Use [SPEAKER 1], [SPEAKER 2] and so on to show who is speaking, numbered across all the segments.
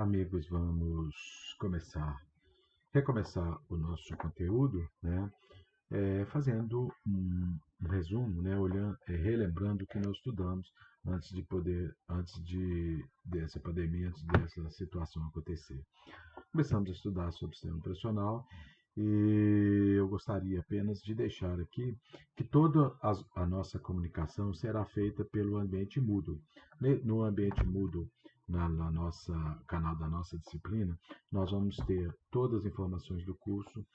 [SPEAKER 1] Amigos, vamos recomeçar o nosso conteúdo, né? Fazendo um resumo, né? Relembrando o que nós estudamos antes dessa pandemia, antes dessa situação acontecer. Começamos a estudar sobre o sistema operacional e eu gostaria apenas de deixar aqui que toda a nossa comunicação será feita pelo ambiente Moodle. No ambiente Moodle, na nossa canal da nossa disciplina, nós vamos ter todas as informações do curso,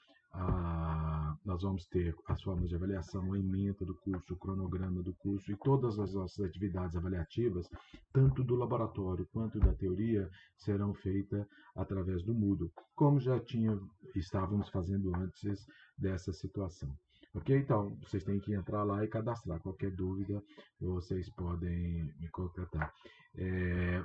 [SPEAKER 1] nós vamos ter as formas de avaliação, a ementa do curso, o cronograma do curso e todas as nossas atividades avaliativas, tanto do laboratório quanto da teoria, serão feitas através do Moodle, como estávamos fazendo antes dessa situação. Ok? Então, vocês têm que entrar lá e cadastrar. Qualquer dúvida, vocês podem me contatar.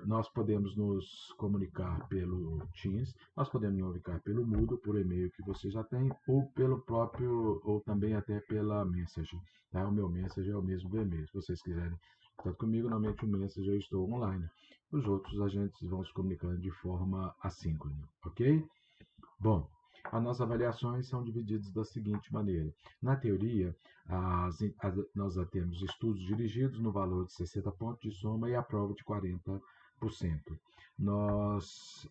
[SPEAKER 1] Nós podemos nos comunicar pelo Teams, nós podemos nos comunicar pelo Moodle, por e-mail que você já tem, ou pelo próprio, ou também até pela Messenger. Tá? O meu Messenger é o mesmo do e-mail. Se vocês quiserem contato comigo, normalmente o Messenger eu estou online. Os outros agentes vão se comunicando de forma assíncrona, ok? Bom, as nossas avaliações são divididas da seguinte maneira. Na teoria, nós temos estudos dirigidos no valor de 60 pontos de soma e a prova de 40%. Nos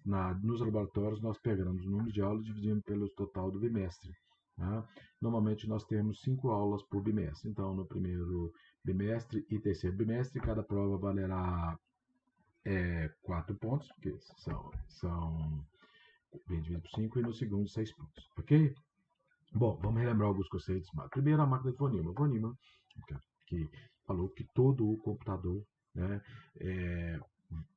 [SPEAKER 1] laboratórios, nós pegamos o número de aulas e dividimos pelo total do bimestre. Tá? Normalmente, nós temos 5 aulas por bimestre. Então, no primeiro bimestre e terceiro bimestre, cada prova valerá 4 pontos, porque são bem dividido por 5, e no segundo 6 pontos, ok? Bom, vamos relembrar alguns conceitos. Primeiro, a máquina de von Neumann. Von Neumann, que falou que todo o computador, né,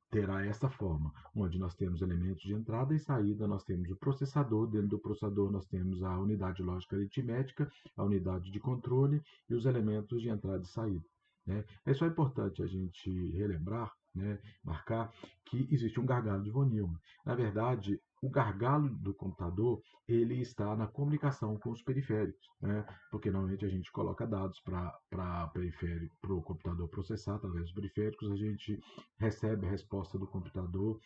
[SPEAKER 1] terá essa forma, onde nós temos elementos de entrada e saída, nós temos o processador, dentro do processador nós temos a unidade lógica aritmética, a unidade de controle e os elementos de entrada e saída. Né? É só importante a gente relembrar, né, marcar que existe um gargalo de von Neumann. Na verdade, o gargalo do computador ele está na comunicação com os periféricos, né? Porque normalmente a gente coloca dados para o computador processar através dos periféricos, a gente recebe a resposta do computador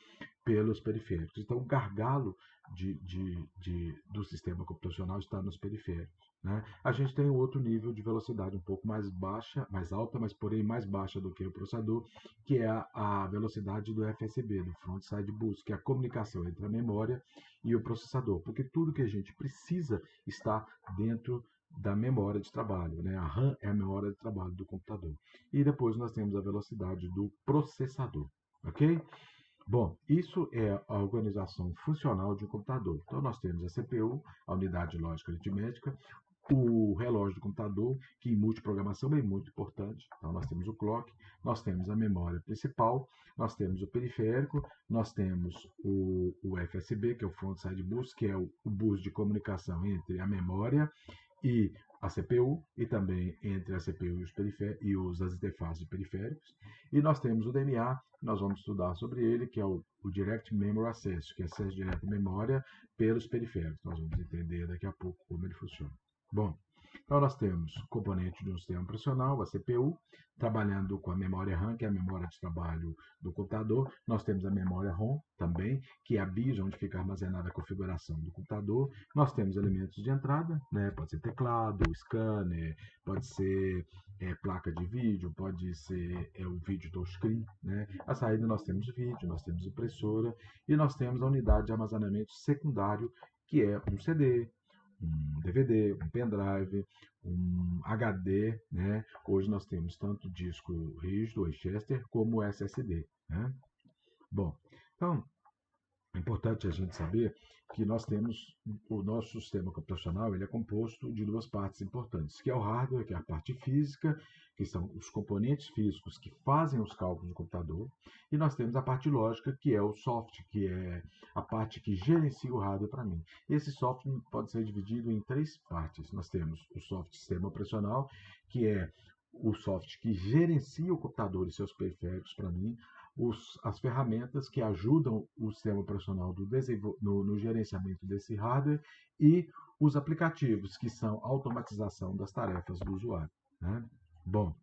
[SPEAKER 1] pelos periféricos. Então, o gargalo do sistema computacional está nos periféricos. Né? A gente tem um outro nível de velocidade um pouco mais baixa, mais alta, mas porém mais baixa do que o processador, que é a velocidade do FSB, do Front Side Bus, que é a comunicação entre a memória e o processador, porque tudo que a gente precisa está dentro da memória de trabalho. Né? A RAM é a memória de trabalho do computador. E depois nós temos a velocidade do processador. Ok? Bom, isso é a organização funcional de um computador. Então, nós temos a CPU, a unidade lógica aritmética, o relógio do computador, que em multiprogramação é muito importante. Então, nós temos o clock, nós temos a memória principal, nós temos o periférico, nós temos o FSB, que é o Front Side Bus, que é o bus de comunicação entre a memória e a CPU, e também entre a CPU e as interfaces de periféricos. E nós temos o DMA, nós vamos estudar sobre ele, que é o Direct Memory Access, que é acesso direto à memória pelos periféricos. Nós vamos entender daqui a pouco como ele funciona. Bom, então nós temos o componente de um sistema operacional, a CPU, trabalhando com a memória RAM, que é a memória de trabalho do computador. Nós temos a memória ROM também, que é a BIOS, onde fica armazenada a configuração do computador. Nós temos elementos de entrada, né? Pode ser teclado, scanner, pode ser placa de vídeo, pode ser o vídeo touchscreen. Né? A saída nós temos vídeo, nós temos impressora e nós temos a unidade de armazenamento secundário, que é um CD, um DVD, um pendrive, um HD, né? Hoje nós temos tanto disco rígido, Winchester, como SSD, né? Bom, então é importante a gente saber que nós temos o nosso sistema computacional, ele é composto de duas partes importantes, que é o hardware, que é a parte física, que são os componentes físicos que fazem os cálculos do computador, e nós temos a parte lógica, que é o software, que é a parte que gerencia o hardware para mim. Esse software pode ser dividido em três partes. Nós temos o software sistema operacional, que é o software que gerencia o computador e seus periféricos para mim, as ferramentas que ajudam o sistema operacional no gerenciamento desse hardware e os aplicativos, que são a automatização das tarefas do usuário. Né? Bom,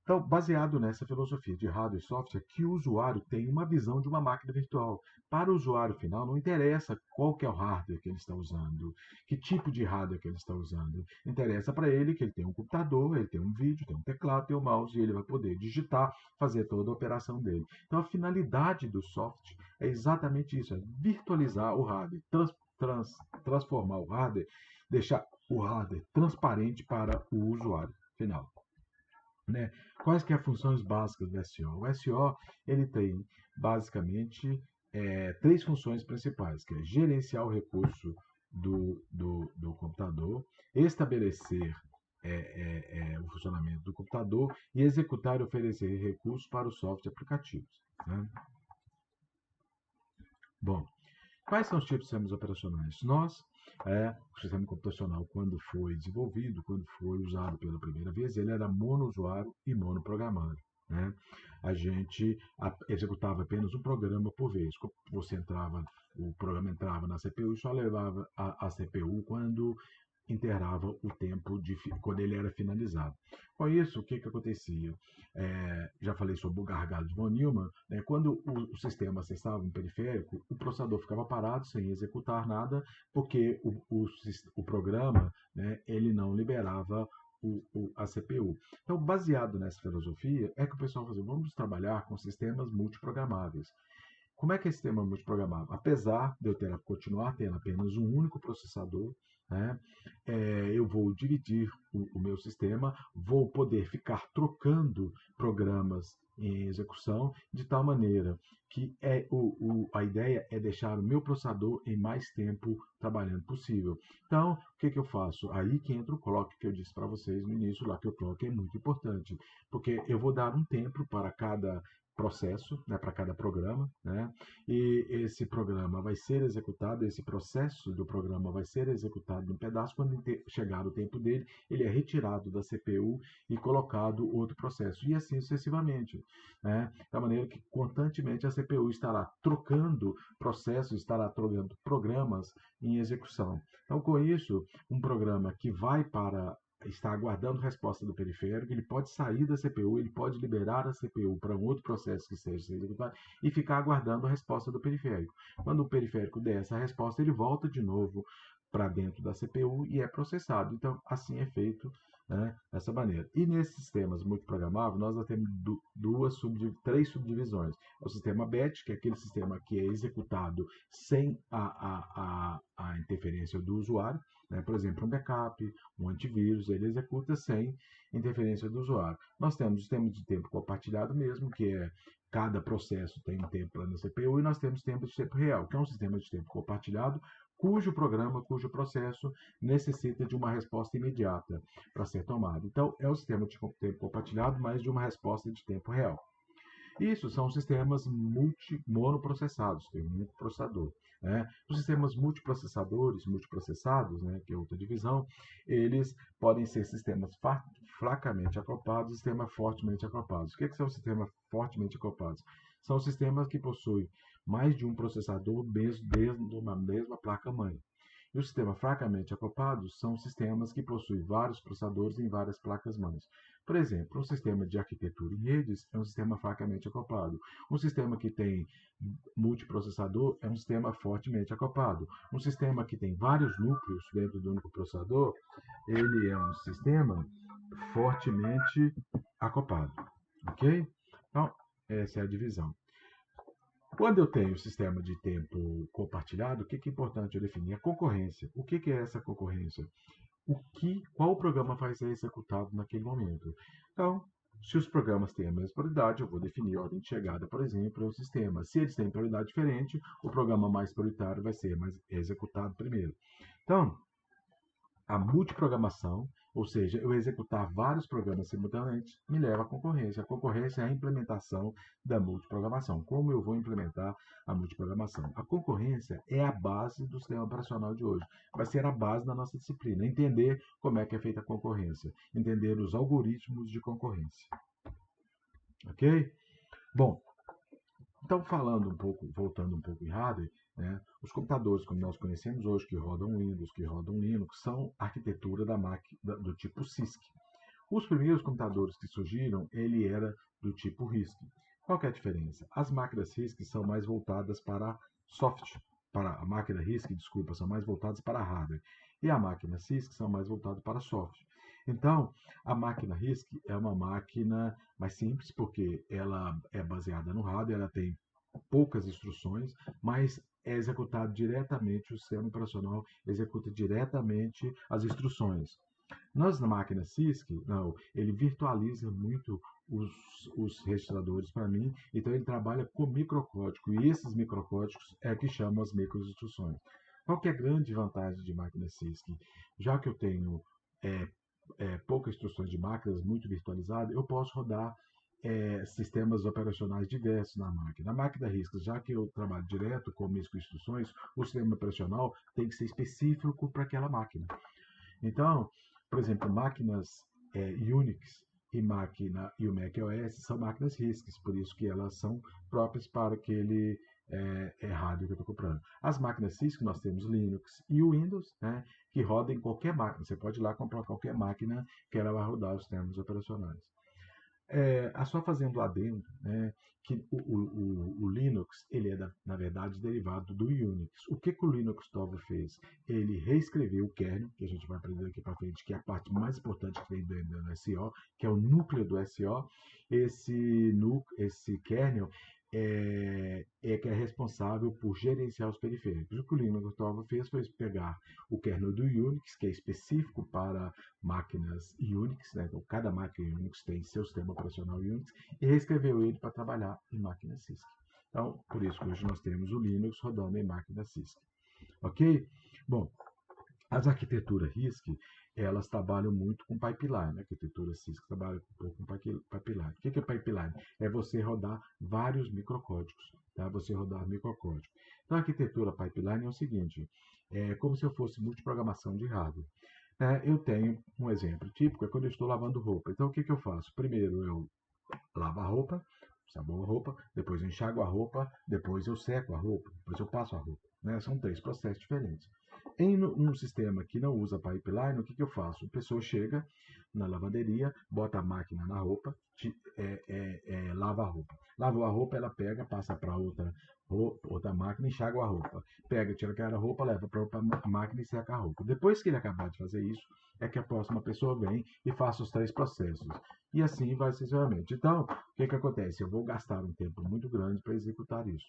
[SPEAKER 1] Então, baseado nessa filosofia de hardware e software, que o usuário tem uma visão de uma máquina virtual. Para o usuário final, não interessa qual que é o hardware que ele está usando, que tipo de hardware que ele está usando. Interessa para ele que ele tem um computador, ele tem um vídeo, tem um teclado, tem um mouse, e ele vai poder digitar, fazer toda a operação dele. Então, a finalidade do software é exatamente isso, é virtualizar o hardware, transformar o hardware, deixar o hardware transparente para o usuário final. Né? Quais que são as funções básicas do SEO? O SEO ele tem basicamente três funções principais, que é gerenciar o recurso do computador, estabelecer o funcionamento do computador e executar e oferecer recursos para os softwares aplicativos. Né? Bom, quais são os tipos de sistemas operacionais? O sistema computacional, quando foi desenvolvido, quando foi usado pela primeira vez, ele era monousuário e monoprogramável. Né? A gente executava apenas um programa por vez. O programa entrava na CPU e só levava a CPU quando integrava o tempo quando ele era finalizado. Com isso, o que acontecia? Já falei sobre o gargalo de von Neumann. Né? Quando o sistema acessava um periférico, o processador ficava parado sem executar nada, porque o programa, né, ele não liberava a CPU. Então, baseado nessa filosofia, é que o pessoal falou, vamos trabalhar com sistemas multiprogramáveis. Como é que é esse sistema multiprogramável? Apesar de eu continuar tendo apenas um único processador, né, eu vou dividir o meu sistema, vou poder ficar trocando programas em execução de tal maneira que a ideia é deixar o meu processador em mais tempo trabalhando possível. Então, o que eu faço? Aí que entra o clock que eu disse para vocês no início, lá que o clock é muito importante, porque eu vou dar um tempo para cada processo, né, para cada programa, né, e esse programa vai ser executado, esse processo do programa vai ser executado em pedaço, quando chegar o tempo dele, ele é retirado da CPU e colocado outro processo, e assim sucessivamente, né, da maneira que constantemente a CPU estará trocando processos, estará trocando programas em execução. Então, com isso, um programa que vai para está aguardando resposta do periférico, ele pode sair da CPU, ele pode liberar a CPU para um outro processo que seja executado e ficar aguardando a resposta do periférico. Quando o periférico der essa resposta, ele volta de novo para dentro da CPU e é processado. Então, assim é feito, né, dessa maneira. E nesses sistemas multiprogramáveis, nós temos três subdivisões. O sistema batch, que é aquele sistema que é executado sem a interferência do usuário, né? Por exemplo, um backup, um antivírus, ele executa sem interferência do usuário. Nós temos o sistema de tempo compartilhado mesmo, que é cada processo tem um tempo na CPU, e nós temos tempo de tempo real, que é um sistema de tempo compartilhado, cujo processo necessita de uma resposta imediata para ser tomado. Então, é o sistema de tempo compartilhado, mas de uma resposta de tempo real. Isso são sistemas monoprocessados, tem um único processador. Né? Os sistemas multiprocessados, né, que é outra divisão, eles podem ser sistemas fracamente acoplados e sistemas fortemente acoplados. O que são sistemas fortemente acoplados? São sistemas que possuem mais de um processador dentro de uma mesma placa-mãe. E os sistemas fracamente acoplados são sistemas que possuem vários processadores em várias placas-mães. Por exemplo, um sistema de arquitetura em redes é um sistema fracamente acoplado. Um sistema que tem multiprocessador é um sistema fortemente acoplado. Um sistema que tem vários núcleos dentro do único processador, ele é um sistema fortemente acoplado. Ok? Então, essa é a divisão. Quando eu tenho o sistema de tempo compartilhado, o que é importante eu definir? A concorrência. O que é essa concorrência? Qual programa vai ser executado naquele momento? Então, se os programas têm a mesma prioridade, eu vou definir a ordem de chegada, por exemplo, ao sistema. Se eles têm prioridade diferente, o programa mais prioritário vai ser executado primeiro. Então, a multiprogramação, ou seja, eu executar vários programas simultaneamente, me leva à concorrência. A concorrência é a implementação da multiprogramação. Como eu vou implementar a multiprogramação? A concorrência é a base do sistema operacional de hoje. Vai ser a base da nossa disciplina. Entender como é que é feita a concorrência. Entender os algoritmos de concorrência. Ok? Bom, então, voltando um pouco em hardware, né, os computadores, como nós conhecemos hoje, que rodam Windows, que rodam Linux, são arquitetura da máquina do tipo CISC. Os primeiros computadores que surgiram, ele era do tipo RISC. Qual que é a diferença? As máquinas RISC são mais voltadas para software, para a máquina RISC, desculpa, são mais voltadas para hardware. E a máquina CISC são mais voltadas para software. Então, a máquina RISC é uma máquina mais simples, porque ela é baseada no hardware, ela tem poucas instruções, mas é executado diretamente, o sistema operacional executa diretamente as instruções. Nas máquinas CISC, não, ele virtualiza muito os registradores para mim, então ele trabalha com microcódigo, e esses microcódigos é que chamam as microinstruções. Qual que é a grande vantagem de máquina CISC? Já que eu tenho é, poucas instruções de máquinas, muito virtualizado, eu posso rodar sistemas operacionais diversos na máquina. Na máquina RISC, já que eu trabalho direto com microinstruções, o sistema operacional tem que ser específico para aquela máquina. Então, por exemplo, máquinas Unix e o macOS são máquinas RISC, por isso que elas são próprias para aquele hardware que eu estou comprando. As máquinas CISC, nós temos Linux e o Windows, né, que rodam em qualquer máquina. Você pode ir lá comprar qualquer máquina que ela vai rodar os sistemas operacionais. Só fazendo adendo, né, que o Linux, ele é, na verdade, derivado do Unix. O que o Linux Torvalds fez? Ele reescreveu o kernel, que a gente vai aprender aqui para frente, que é a parte mais importante que vem do SO, que é o núcleo do SO. Esse kernel que é responsável por gerenciar os periféricos. O que o Linux Torvalds fez foi pegar o kernel do Unix, que é específico para máquinas Unix, né? Então, cada máquina Unix tem seu sistema operacional Unix, e reescreveu ele para trabalhar em máquina CISC. Então, por isso que hoje nós temos o Linux rodando em máquina CISC. Ok? Bom, as arquiteturas RISC, elas trabalham muito com pipeline. A arquitetura CISC trabalha um pouco com pipeline. O que é pipeline? É você rodar vários microcódigos. Tá? Você rodar microcódigo. Então, a arquitetura pipeline é o seguinte, é como se eu fosse multiprogramação de hardware. Eu tenho um exemplo típico, é quando eu estou lavando roupa. Então, o que eu faço? Primeiro, eu lavo a roupa, sabono a roupa, depois eu enxago a roupa, depois eu seco a roupa, depois eu passo a roupa. Né? São 3 processos diferentes. Num sistema que não usa pipeline, o que eu faço? A pessoa chega na lavanderia, bota a máquina na roupa, lava a roupa. Lavou a roupa, ela pega, passa para outra máquina e enxágua a roupa. Pega, tira aquela roupa, leva para outra máquina e seca a roupa. Depois que ele acabar de fazer isso, é que a próxima pessoa vem e faça os 3 processos. E assim vai sucessivamente. Então, o que acontece? Eu vou gastar um tempo muito grande para executar isso.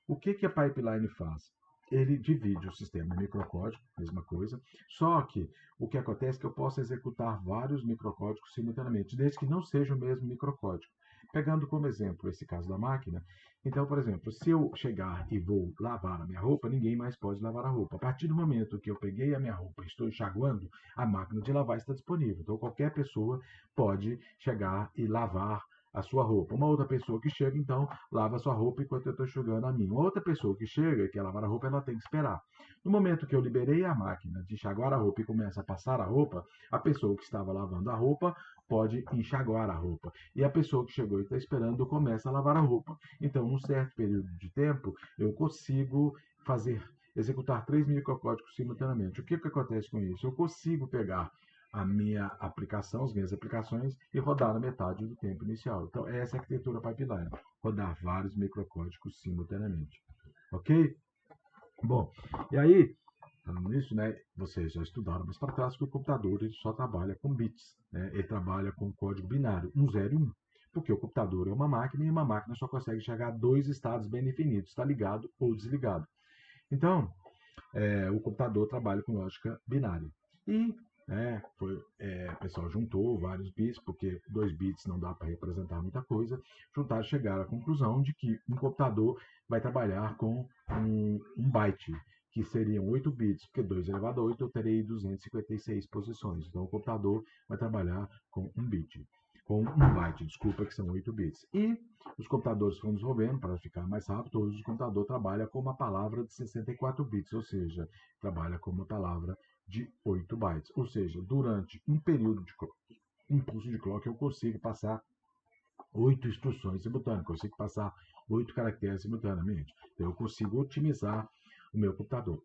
[SPEAKER 1] O que a pipeline faz? Ele divide o sistema em microcódigo, mesma coisa, só que o que acontece é que eu posso executar vários microcódigos simultaneamente, desde que não seja o mesmo microcódigo. Pegando como exemplo esse caso da máquina, então, por exemplo, se eu chegar e vou lavar a minha roupa, ninguém mais pode lavar a roupa. A partir do momento que eu peguei a minha roupa e estou enxaguando, a máquina de lavar está disponível. Então, qualquer pessoa pode chegar e lavar a sua roupa. Uma outra pessoa que chega, então, lava a sua roupa enquanto eu estou enxugando a minha. Uma outra pessoa que chega e quer lavar a roupa, ela tem que esperar. No momento que eu liberei a máquina de enxaguar a roupa e começa a passar a roupa, a pessoa que estava lavando a roupa pode enxaguar a roupa. E a pessoa que chegou e está esperando começa a lavar a roupa. Então, num certo período de tempo, eu consigo executar 3 microcódigos simultaneamente. O que acontece com isso? Eu consigo pegar a minha aplicação, as minhas aplicações, e rodar na metade do tempo inicial. Então, essa é a arquitetura pipeline, rodar vários microcódigos simultaneamente. Ok? Bom, e aí, falando nisso, né, vocês já estudaram mais para trás que o computador ele só trabalha com bits, né? Ele trabalha com código binário, 0 e 1. Porque o computador é uma máquina e uma máquina só consegue chegar a 2 estados bem definidos, está ligado ou desligado. Então, o computador trabalha com lógica binária. E o pessoal juntou vários bits, porque 2 bits não dá para representar muita coisa. Juntaram e chegaram à conclusão de que um computador vai trabalhar com um byte, que seriam 8 bits, porque 2 elevado a 8 eu terei 256 posições. Então o computador vai trabalhar com com um byte, desculpa, que são 8 bits. E os computadores foram desenvolvendo para ficar mais rápido. Hoje o computador trabalha com uma palavra de 64 bits, ou seja, trabalha com uma palavra de 8 bytes. Ou seja, durante um período de impulso de clock eu consigo passar 8 instruções simultâneas, consigo passar 8 caracteres simultaneamente. Então, eu consigo otimizar o meu computador.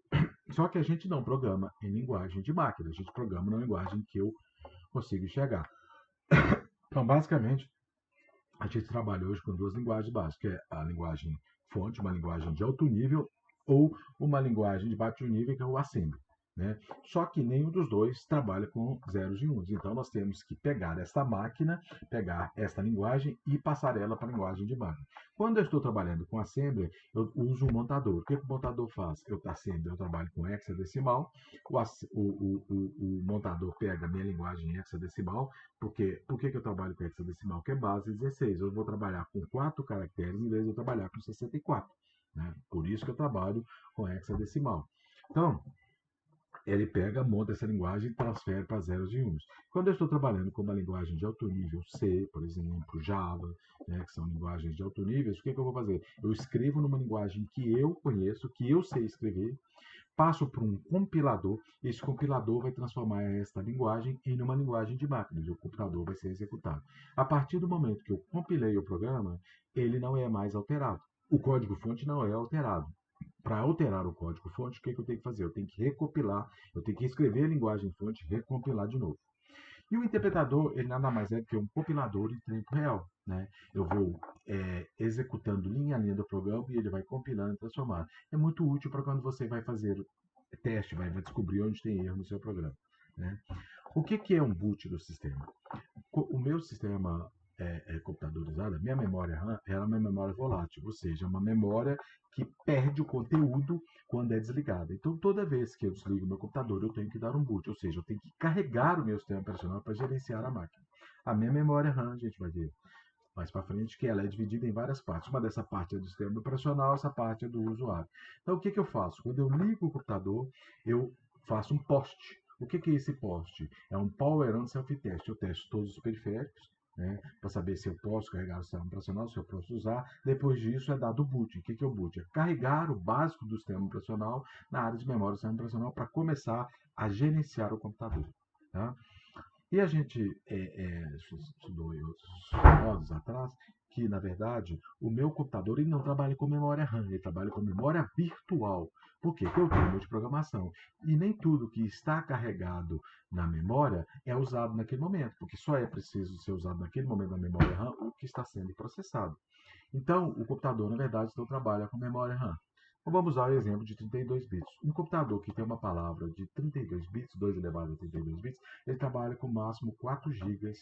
[SPEAKER 1] Só que a gente não programa em linguagem de máquina, a gente programa na linguagem que eu consigo enxergar. Então, basicamente, a gente trabalha hoje com duas linguagens básicas, que é a linguagem fonte, uma linguagem de alto nível, ou uma linguagem de baixo nível, que é o Assembly. Né? Só que nenhum dos dois trabalha com zeros e uns. Então nós temos que pegar esta máquina, pegar esta linguagem e passar ela para a linguagem de máquina. Quando eu estou trabalhando com Assembly, eu uso um montador. O que o montador faz? Eu trabalho com hexadecimal, o montador pega a minha linguagem em hexadecimal. Por que eu trabalho com hexadecimal? Que é base 16. Eu vou trabalhar com 4 caracteres em vez de eu trabalhar com 64. Né? Por isso que eu trabalho com hexadecimal. Então, ele pega, monta essa linguagem e transfere para zeros e uns. Quando eu estou trabalhando com uma linguagem de alto nível, C, por exemplo, Java, né, que são linguagens de alto nível, o que eu vou fazer? Eu escrevo numa linguagem que eu conheço, que eu sei escrever, passo para um compilador, esse compilador vai transformar esta linguagem em uma linguagem de máquina, e o computador vai ser executado. A partir do momento que eu compilei o programa, ele não é mais alterado. O código-fonte não é alterado. Para alterar o código-fonte, o que eu tenho que fazer? Eu tenho que recopilar, eu tenho que escrever a linguagem-fonte e recompilar de novo. E o interpretador, ele nada mais é do que um compilador em tempo real. Né? Eu vou executando linha a linha do programa e ele vai compilando e transformando. É muito útil para quando você vai fazer teste, vai descobrir onde tem erro no seu programa. Né? O que é um boot do sistema? O meu sistema computadorizado, a minha memória RAM, ela é uma memória volátil, ou seja, uma memória que perde o conteúdo quando é desligada. Então, toda vez que eu desligo meu computador, eu tenho que dar um boot, ou seja, eu tenho que carregar o meu sistema operacional para gerenciar a máquina. A minha memória RAM, a gente vai ver mais para frente, que ela é dividida em várias partes. Uma dessa parte é do sistema operacional, essa parte é do usuário. Então, o que eu faço? Quando eu ligo o computador, eu faço um post. O que é esse post? É um Power On Self-Test. Eu testo todos os periféricos, né, para saber se eu posso carregar o sistema operacional, se eu posso usar. Depois disso é dado o boot. O que é o boot? É carregar o básico do sistema operacional na área de memória do sistema operacional para começar a gerenciar o computador. Tá? E a gente estudou em outros modos atrás que, na verdade, o meu computador ele não trabalha com memória RAM, ele trabalha com memória virtual. Por quê? Porque eu tenho multiprogramação. E nem tudo que está carregado na memória é usado naquele momento, porque só é preciso ser usado naquele momento na memória RAM o que está sendo processado. Então, o computador, na verdade, não trabalha com memória RAM. Então, vamos usar o exemplo de 32 bits. Um computador que tem uma palavra de 32 bits, 2 elevado a 32 bits, ele trabalha com no máximo 4 GB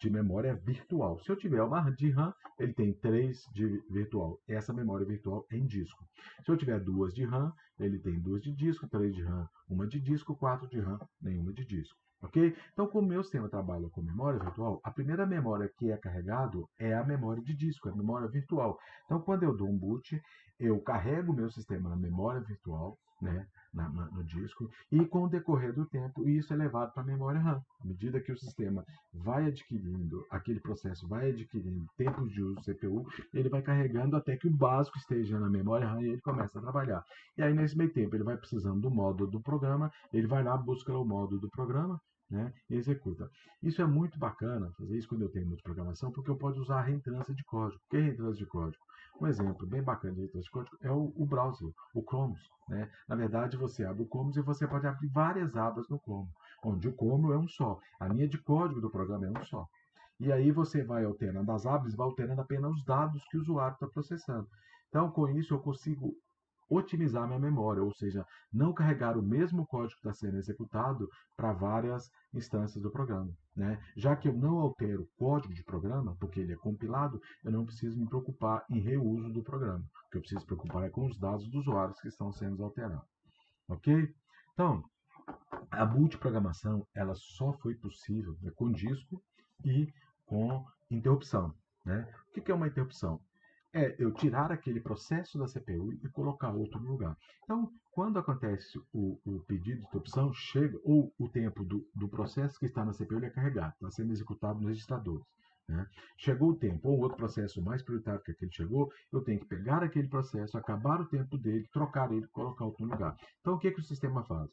[SPEAKER 1] de memória virtual. Se eu tiver uma de RAM, ele tem 3 de virtual. Essa memória virtual é em disco. Se eu tiver 2 de RAM, ele tem 2 de disco, 3 de RAM, uma de disco, 4 de RAM, nenhuma de disco. Ok? Então, como o meu sistema trabalha com memória virtual, a primeira memória que é carregado é a memória de disco, é a memória virtual. Então, quando eu dou um boot, eu carrego o meu sistema na memória virtual, né, no disco, e com o decorrer do tempo, isso é levado para a memória RAM. À medida que o sistema vai adquirindo, aquele processo vai adquirindo tempos de uso do CPU, ele vai carregando até que o básico esteja na memória RAM e ele começa a trabalhar. E aí, nesse meio tempo, ele vai precisando do módulo do programa, ele vai lá, busca o módulo do programa, né, e executa. Isso é muito bacana, fazer isso quando eu tenho multiprogramação, porque eu posso usar a reentrância de código. O que é reentrância de código? Um exemplo bem bacana de reentrância de código é o browser, o Chrome. Né? Na verdade, você abre o Chrome e você pode abrir várias abas no Chrome, onde o Chrome é um só. A linha de código do programa é um só. E aí você vai alterando as abas, vai alterando apenas os dados que o usuário está processando. Então, com isso, eu consigo otimizar minha memória, ou seja, não carregar o mesmo código que está sendo executado para várias instâncias do programa. Né? Já que eu não altero o código de programa, porque ele é compilado, eu não preciso me preocupar em reuso do programa. O que eu preciso me preocupar é com os dados dos usuários que estão sendo alterados. Ok? Então, a multiprogramação ela só foi possível, né, com disco e com interrupção. Né? O que é uma interrupção? É eu tirar aquele processo da CPU e colocar outro no lugar. Então, quando acontece o pedido de interrupção, chega, ou o tempo do processo que está na CPU ele é carregado, está sendo executado nos registradores. Né? Chegou o tempo, ou outro processo mais prioritário que aquele chegou, eu tenho que pegar aquele processo, acabar o tempo dele, trocar ele, colocar outro no lugar. Então, o que o sistema faz?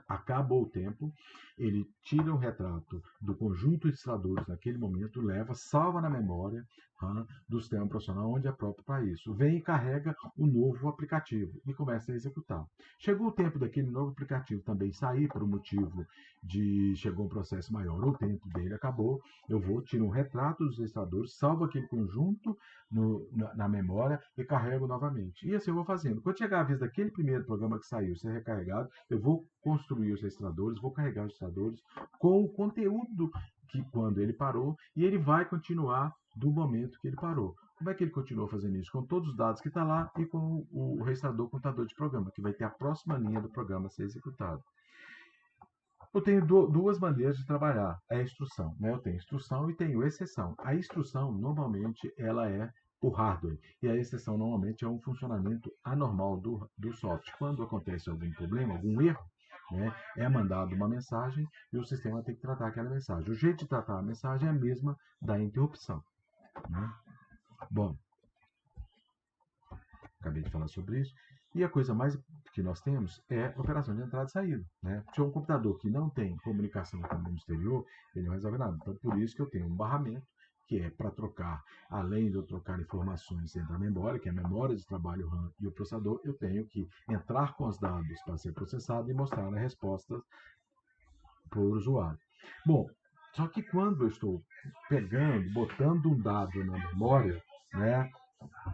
[SPEAKER 1] Acabou o tempo, ele tira um retrato do conjunto de registradores naquele momento, leva, salva na memória, RAM do sistema operacional onde é próprio para isso. Vem e carrega o novo aplicativo e começa a executar. Chegou o tempo daquele novo aplicativo também sair por um motivo de chegou um processo maior, o tempo dele acabou, eu vou, tiro um retrato dos registradores, salvo aquele conjunto na memória e carrego novamente. E assim eu vou fazendo. Quando chegar a vez daquele primeiro programa que saiu ser recarregado, eu vou construir os registradores, vou carregar os registradores com o conteúdo que quando ele parou, e ele vai continuar do momento que ele parou. Como é que ele continua fazendo isso? Com todos os dados que está lá e com o registrador contador de programa, que vai ter a próxima linha do programa a ser executado. Eu tenho duas maneiras de trabalhar a instrução. Né? Eu tenho instrução e tenho exceção. A instrução, normalmente, ela é por hardware. E a exceção, normalmente, é um funcionamento anormal do software. Quando acontece algum problema, algum erro, né, é mandado uma mensagem e o sistema tem que tratar aquela mensagem. O jeito de tratar a mensagem é a mesma da interrupção. Né? Bom, acabei de falar sobre isso. E a coisa mais que nós temos é operação de entrada e saída. Né? Se é um computador que não tem comunicação com o mundo exterior, ele não resolve nada. Então, por isso que eu tenho um barramento, que é para trocar, além de eu trocar informações dentro da memória, que é a memória de trabalho RAM e o processador, eu tenho que entrar com os dados para ser processado e mostrar a resposta para o usuário. Bom, só que quando eu estou pegando, botando um dado na memória, né,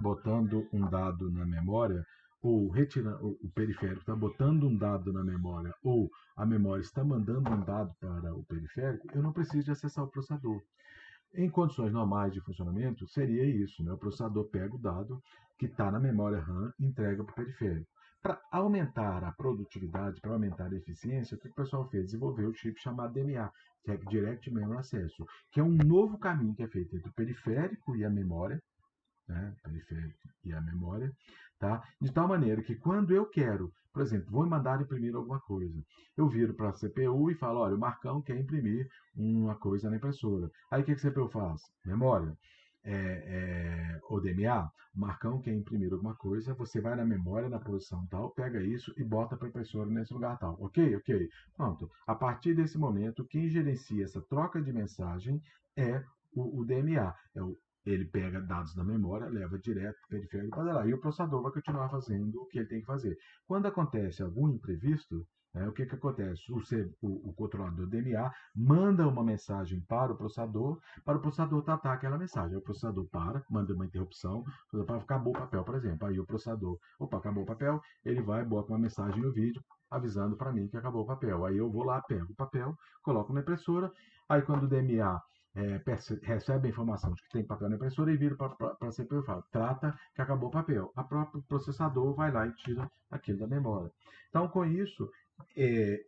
[SPEAKER 1] botando um dado na memória, ou retirando o periférico está botando um dado na memória, ou a memória está mandando um dado para o periférico, eu não preciso de acessar o processador. Em condições normais de funcionamento, seria isso, né? O processador pega o dado que está na memória RAM e entrega para o periférico. Para aumentar a produtividade, para aumentar a eficiência, o que o pessoal fez? Desenvolveu o chip chamado DMA, que é Direct Memory Access, que é um novo caminho que é feito entre o periférico e a memória, né, periférico e a memória, tá? De tal maneira que quando eu quero, por exemplo, vou mandar imprimir alguma coisa, eu viro para a CPU e falo, olha, o Marcão quer imprimir uma coisa na impressora. Aí o que a CPU faz? Memória. O DMA, o Marcão quer imprimir alguma coisa, você vai na memória, na posição tal, pega isso e bota para a impressora nesse lugar tal. Ok? Ok. Pronto. A partir desse momento, quem gerencia essa troca de mensagem é o DMA, ele pega dados da memória, leva direto para o periférico para lá. E o processador vai continuar fazendo o que ele tem que fazer. Quando acontece algum imprevisto, o que acontece? O controlador DMA manda uma mensagem para o processador tratar aquela mensagem. Aí o processador manda uma interrupção, acabou o papel, por exemplo. Aí o processador, acabou o papel, ele vai, bota uma mensagem no vídeo avisando para mim que acabou o papel. Aí eu vou lá, pego o papel, coloco na impressora, aí quando o DMA recebe a informação de que tem papel na impressora e vira para a CPU e fala, trata que acabou o papel. A próprio processador vai lá e tira aquilo da memória. Então, com isso,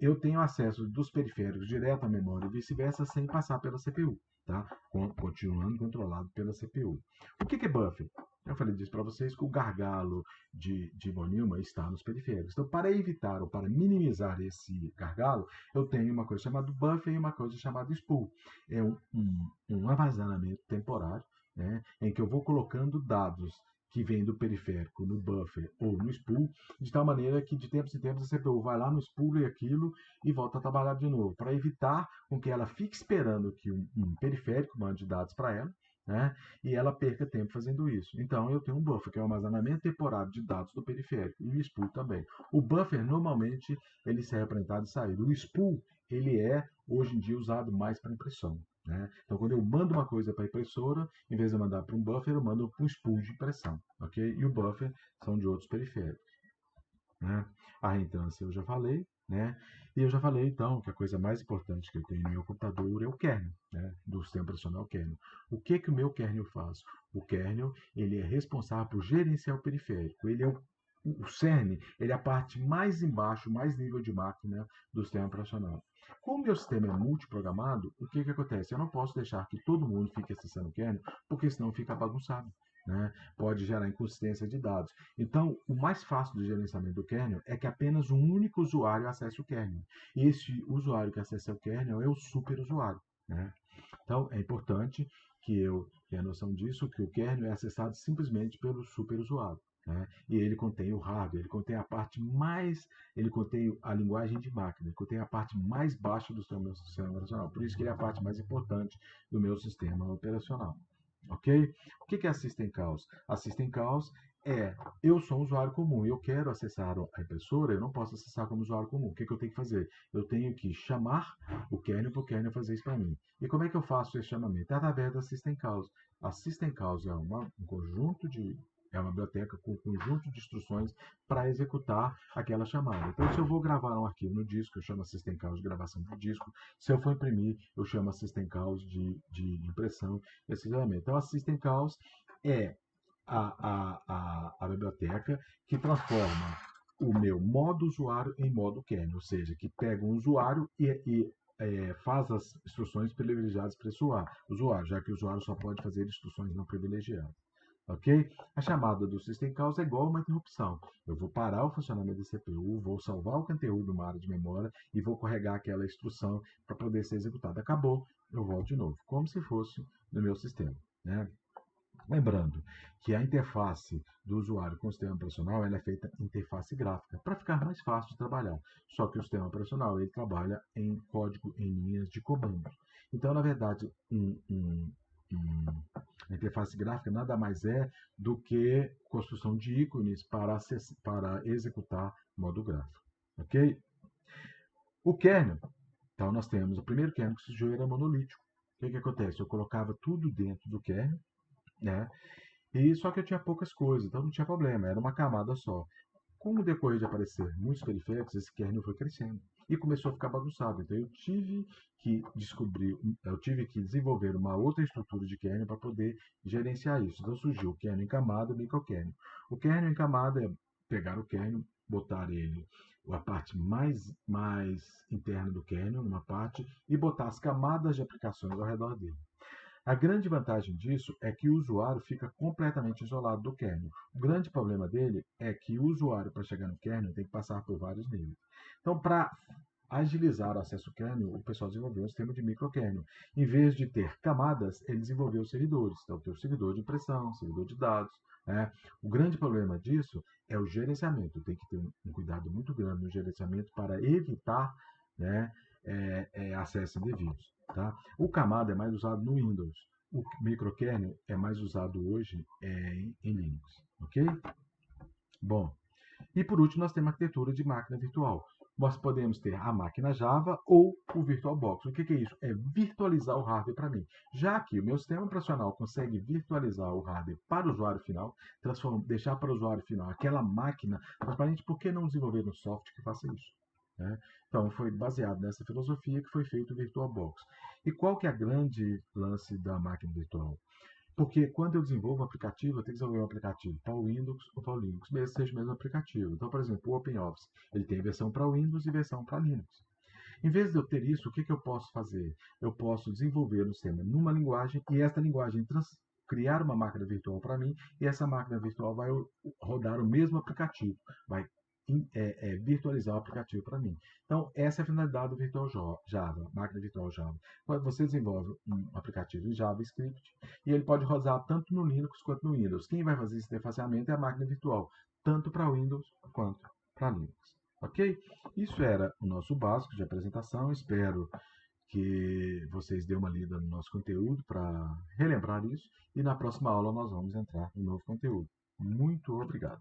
[SPEAKER 1] eu tenho acesso dos periféricos direto à memória e vice-versa sem passar pela CPU, tá? Continuando controlado pela CPU. O que é buffer? Eu falei disso para vocês que o gargalo de von Neumann está nos periféricos. Então, para evitar ou para minimizar esse gargalo, eu tenho uma coisa chamada buffer e uma coisa chamada spool. É um armazenamento temporário, né, em que eu vou colocando dados que vêm do periférico no buffer ou no spool, de tal maneira que de tempos em tempos a CPU vai lá no spool e aquilo e volta a trabalhar de novo, para evitar com que ela fique esperando que um periférico mande dados para ela, né, e ela perca tempo fazendo isso. Então, eu tenho um buffer, que é o armazenamento temporário de dados do periférico, e o spool também. O buffer, normalmente, ele serve para entrada e saída. O spool, ele é, hoje em dia, usado mais para impressão. Né? Então, quando eu mando uma coisa para a impressora, em vez de mandar para um buffer, eu mando para um spool de impressão. Okay? E o buffer são de outros periféricos. Né? A reentrância eu já falei, né? E eu já falei, então, que a coisa mais importante que eu tenho no meu computador é o kernel, né? Do sistema operacional kernel. O que o meu kernel faz? O kernel, ele é responsável por gerenciar o periférico. Ele é o CERN, ele é a parte mais embaixo, mais nível de máquina do sistema operacional. Como o meu sistema é multiprogramado, o que acontece? Eu não posso deixar que todo mundo fique acessando o kernel, porque senão fica bagunçado. Né? Pode gerar inconsistência de dados. Então, o mais fácil do gerenciamento do kernel é que apenas um único usuário acesse o kernel. E esse usuário que acessa o kernel é o superusuário. Né? Então, é importante que eu tenha noção disso, que o kernel é acessado simplesmente pelo superusuário. Né? E ele contém o hardware, ele contém a parte mais, ele contém a linguagem de máquina, ele contém a parte mais baixa do meu sistema operacional. Por isso que ele é a parte mais importante do meu sistema operacional. ok? O que é System Calls? A System Calls eu sou um usuário comum, eu quero acessar a impressora, eu não posso acessar como usuário comum. O que eu tenho que fazer? Eu tenho que chamar o kernel para o kernel fazer isso para mim. E como é que eu faço esse chamamento? É através da System Calls. A System Calls é um conjunto de é uma biblioteca com um conjunto de instruções para executar aquela chamada. Então, se eu vou gravar um arquivo no disco, eu chamo a System Calls de gravação de disco. Se eu for imprimir, eu chamo a System Calls de impressão. Então, a System Calls é a biblioteca que transforma o meu modo usuário em modo kernel, ou seja, que pega um usuário e faz as instruções privilegiadas para esse usuário, já que o usuário só pode fazer instruções não privilegiadas. Ok? A chamada do System Calls é igual a uma interrupção. Eu vou parar o funcionamento da CPU, vou salvar o conteúdo numa área de memória e vou carregar aquela instrução para poder ser executada. Acabou, eu volto de novo, como se fosse no meu sistema. Né? Lembrando que a interface do usuário com o sistema operacional ela é feita em interface gráfica, para ficar mais fácil de trabalhar. Só que o sistema operacional ele trabalha em código em linhas de comando. Então, na verdade, a interface gráfica nada mais é do que construção de ícones para executar modo gráfico. Ok? O kernel, então nós temos o primeiro kernel que surgiu era monolítico. O que acontece? Eu colocava tudo dentro do kernel, né? E só que eu tinha poucas coisas, então não tinha problema, era uma camada só. Com o decorrer de aparecer muitos periféricos, esse kernel foi crescendo e começou a ficar bagunçado. Então eu tive que desenvolver uma outra estrutura de kernel para poder gerenciar isso. Então surgiu o kernel em camada e o microkernel. O kernel em camada é pegar o kernel, botar ele a parte mais interna do kernel, numa parte, e botar as camadas de aplicações ao redor dele. A grande vantagem disso é que o usuário fica completamente isolado do kernel. O grande problema dele é que o usuário, para chegar no kernel, tem que passar por vários níveis. Então, para agilizar o acesso ao kernel, o pessoal desenvolveu um sistema de microkernel. Em vez de ter camadas, ele desenvolveu servidores. Então, tem o servidor de impressão, servidor de dados. Né? O grande problema disso é o gerenciamento. Tem que ter um cuidado muito grande no gerenciamento para evitar, né, acesso indevidos. Tá? O camada é mais usado no Windows. O microkernel é mais usado hoje em Linux. Ok? Bom, e por último nós temos a arquitetura de máquina virtual. Nós podemos ter a máquina Java ou o VirtualBox. O que é isso? É virtualizar o hardware para mim. Já que o meu sistema operacional consegue virtualizar o hardware para o usuário final, deixar para o usuário final aquela máquina transparente, por que não desenvolver um software que faça isso? Né? Então, foi baseado nessa filosofia que foi feito o VirtualBox. E qual que é a grande lance da máquina virtual? Porque quando eu desenvolvo um aplicativo, eu tenho que desenvolver um aplicativo para o Windows ou para o Linux, mesmo seja o mesmo aplicativo. Então, por exemplo, o OpenOffice, ele tem versão para Windows e versão para Linux. Em vez de eu ter isso, o que eu posso fazer? Eu posso desenvolver um sistema numa linguagem e esta linguagem criar uma máquina virtual para mim e essa máquina virtual vai rodar o mesmo aplicativo, vai virtualizar o aplicativo para mim. Então, essa é a finalidade do Virtual Java, máquina virtual Java. Quando você desenvolve um aplicativo em JavaScript e ele pode rodar tanto no Linux quanto no Windows. Quem vai fazer esse interfaceamento é a máquina virtual, tanto para Windows quanto para Linux. Ok? Isso era o nosso básico de apresentação. Espero que vocês dêem uma lida no nosso conteúdo para relembrar isso. E na próxima aula nós vamos entrar em novo conteúdo. Muito obrigado.